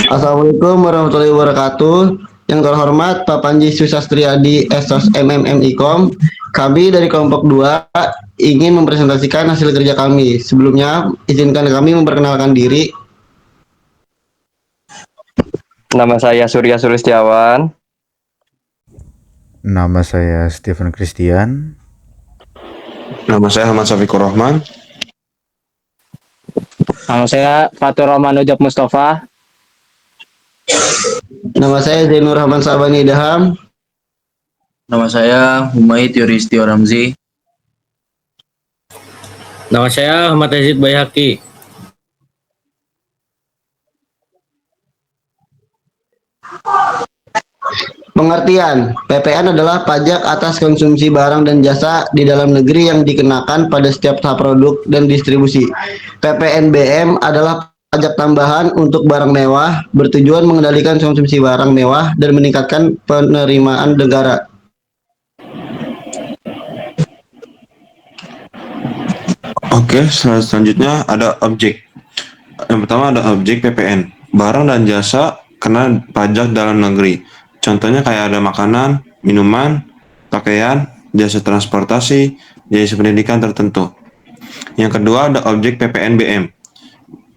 Assalamualaikum warahmatullahi wabarakatuh. Yang terhormat Pak Panji Susastriadi Esos MMMIKOM, kami dari kelompok 2 ingin mempresentasikan hasil kerja kami. Sebelumnya, izinkan kami memperkenalkan diri. Nama saya Surya Sulistiawan. Nama saya Stephen Christian. Nama saya Ahmad Syafiqur Rahman. Nama saya Fatur Rahman Ujab Mustafa. Nama saya Zainur Rahman Sabani Daham. Nama saya Humaid Yuristio Ramzi. Nama saya Ahmad Yazid Bayhaqi. Pengertian, PPN adalah pajak atas konsumsi barang dan jasa di dalam negeri yang dikenakan pada setiap tahap produk dan distribusi. PPNBM adalah pajak tambahan untuk barang mewah, bertujuan mengendalikan konsumsi barang mewah dan meningkatkan penerimaan negara. Oke, selanjutnya ada objek. Yang pertama ada objek PPN. Barang dan jasa kena pajak dalam negeri. Contohnya kayak ada makanan, minuman, pakaian, jasa transportasi, jasa pendidikan tertentu. Yang kedua ada objek PPNBM,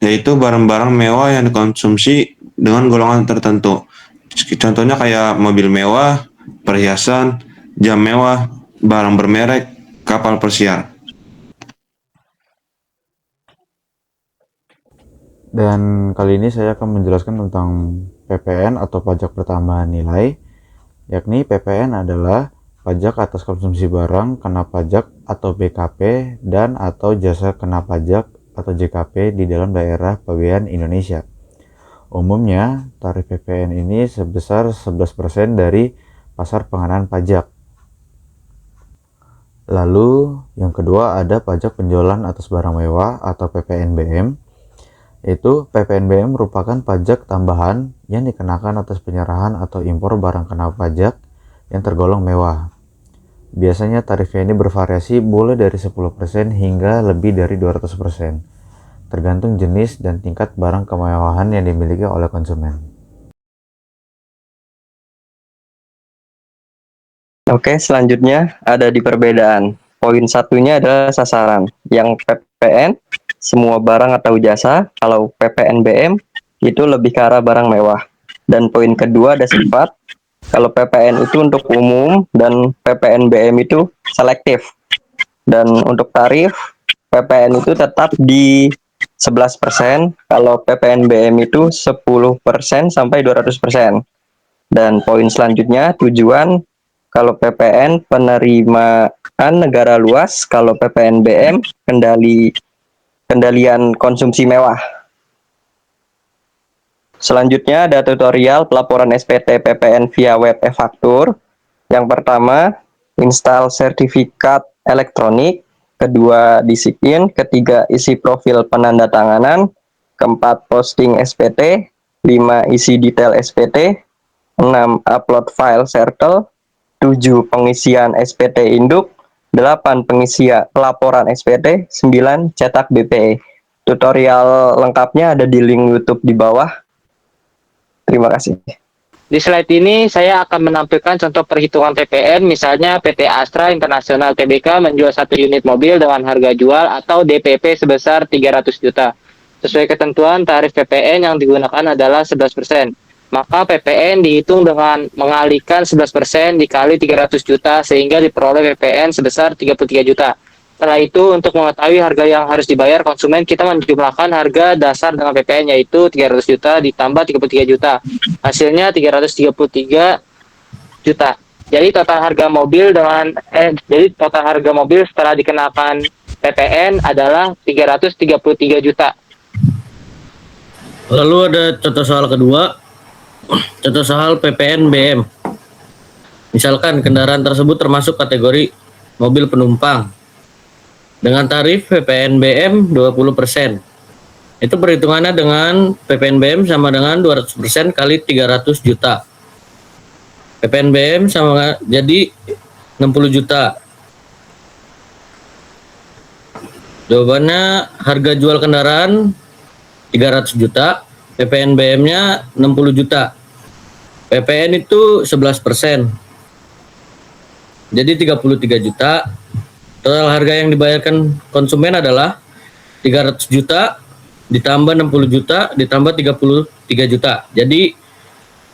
yaitu barang-barang mewah yang dikonsumsi dengan golongan tertentu. Contohnya kayak mobil mewah, perhiasan, jam mewah, barang bermerek, kapal pesiar. Dan kali ini saya akan menjelaskan tentang PPN atau pajak pertambahan nilai, yakni PPN adalah pajak atas konsumsi barang kena pajak atau BKP dan atau jasa kena pajak atau JKP di dalam daerah pabean Indonesia. Umumnya, tarif PPN ini sebesar 11% dari pasar pengenaan pajak. Lalu, yang kedua ada pajak penjualan atas barang mewah atau PPNBM. Yaitu PPNBM merupakan pajak tambahan yang dikenakan atas penyerahan atau impor barang kena pajak yang tergolong mewah. Biasanya tarifnya ini bervariasi mulai dari 10% hingga lebih dari 200%, tergantung jenis dan tingkat barang kemewahan yang dimiliki oleh konsumen. Oke, selanjutnya ada di perbedaan. Poin satunya adalah sasaran. Yang PPN, semua barang atau jasa. Kalau PPNBM, itu lebih ke arah barang mewah. Dan poin kedua ada sifat. Kalau PPN itu untuk umum dan PPNBM itu selektif. Dan untuk tarif, PPN itu tetap di 11%. Kalau PPNBM itu 10% sampai 200%. Dan poin selanjutnya, tujuan. Kalau PPN penerimaan negara luas, kalau PPNBM kendalian konsumsi mewah. Selanjutnya ada tutorial pelaporan SPT PPN via web e-faktur. Yang pertama, install sertifikat elektronik. Kedua, disiplin. Ketiga, isi profil penandatanganan. Keempat, posting SPT. 5, isi detail SPT. 6, upload file sertel. 7, pengisian SPT induk. 8, pengisian laporan SPT. 9, cetak BPE. Tutorial lengkapnya ada di link YouTube di bawah. Terima kasih. Di slide ini saya akan menampilkan contoh perhitungan PPN, misalnya PT Astra Internasional Tbk menjual 1 unit mobil dengan harga jual atau DPP sebesar 300 juta. Sesuai ketentuan, tarif PPN yang digunakan adalah 11%. Maka PPN dihitung dengan mengalihkan 11% dikali 300 juta sehingga diperoleh PPN sebesar 33 juta. Setelah itu, untuk mengetahui harga yang harus dibayar konsumen, kita menjumlahkan harga dasar dengan PPN yaitu 300 juta ditambah 33 juta. Hasilnya 333 juta. Jadi total harga mobil setelah dikenakan PPN adalah 333 juta. Lalu ada contoh soal kedua. Contoh soal PPNBM. Misalkan kendaraan tersebut termasuk kategori mobil penumpang dengan tarif PPNBM 20%. Itu perhitungannya dengan PPNBM sama dengan 200% kali 300 juta. PPNBM sama jadi 60 juta. Jawabannya harga jual kendaraan 300 juta PPNBM-nya 60 juta. PPN itu 11%. Jadi 33 juta. Total harga yang dibayarkan konsumen adalah 300 juta ditambah 60 juta ditambah 33 juta. Jadi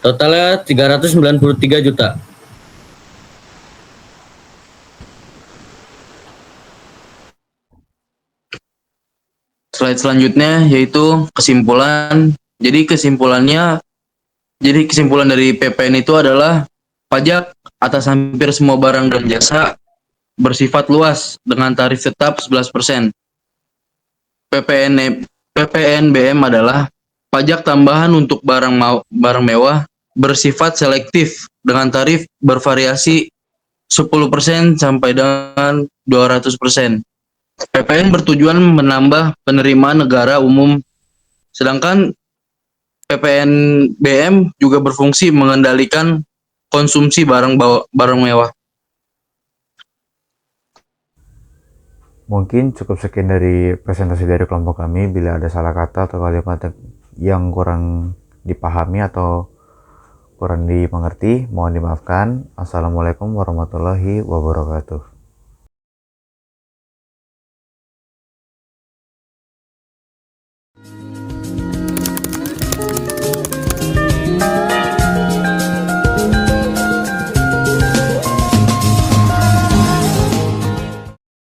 totalnya 393 juta. Slide selanjutnya yaitu kesimpulan. Jadi kesimpulan dari PPN itu adalah pajak atas hampir semua barang dan jasa bersifat luas dengan tarif tetap 11%. PPNBM adalah pajak tambahan untuk barang mewah bersifat selektif dengan tarif bervariasi 10% sampai dengan 200%. PPN bertujuan menambah penerimaan negara umum, sedangkan PPNBM juga berfungsi mengendalikan konsumsi barang mewah. Mungkin cukup sekian dari presentasi dari kelompok kami. Bila ada salah kata atau kalimat yang kurang dipahami atau kurang dimengerti, mohon dimaafkan. Assalamualaikum warahmatullahi wabarakatuh.